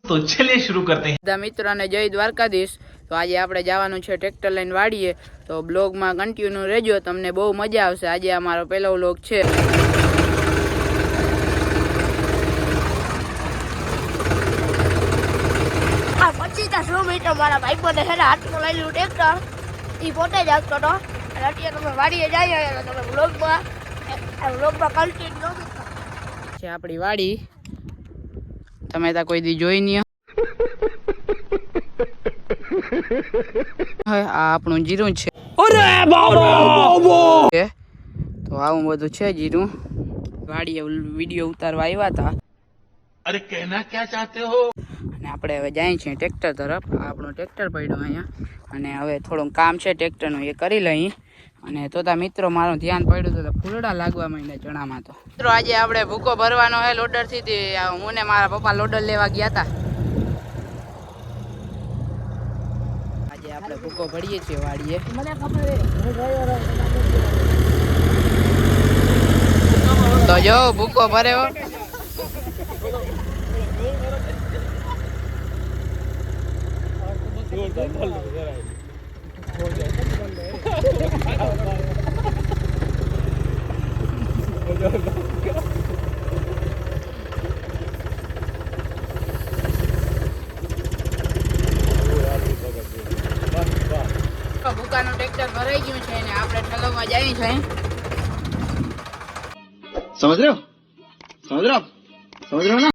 तो चलिए शुरू करते हैं। मित्रों जय द्वारकाधीश। तो आज આપણે જવાનું છે ટ્રેક્ટર લઈને વાડીએ, તો બ્લોગમાં કન્ટિન્યુ રહેજો, તમને બહુ મજા આવશે। આજે અમારો પહેલો વ્લોગ છે। આ 25 મીટર મારા ભાઈ પોતે છે હાથમાં લઈ લીધું ટ્રેક્ટર, એ પોતે જ આવતો હતો અને અત્યારે તમે વાડીએ જઈએ તમે વ્લોગમાં કન્ટિન્યુ છે આપણી વાડી। તમે તો કોઈ દી જોઈ નહીં। આ આપણું જીરું છે। તો આવું બધું છે જીરું। વાડીએ વિડીયો ઉતારવા આવ્યા હતા। अरे कहना क्या चाहते हो? અને આપણે હવે જાય છીએ ટ્રેક્ટર તરફ। આ આપણું ટ્રેક્ટર પડ્યું અહીંયા, અને હવે થોડું કામ છે ટ્રેક્ટરનું, એ કરી લઈએ। અને તો મિત્રો મારું ધ્યાન પડ્યું તો ફૂલડા લાગવા માંડ્યા ચણામાં। તો મિત્રો આજે આપણે ભૂકો ભરવાનો છે લોડરથી। હું ને મારા પપ્પા લોડર લેવા ગયા હતા। આજે આપણે ભૂકો ભરીએ છીએ વાડીએ। મને ખબર તો જો ભૂકો ભર્યો। ભૂકાનું ટ્રેક્ટર ભરાઈ ગયું છે ને આપણે ઠલવવા જઈએ છીએ। समझ रहे हो ना?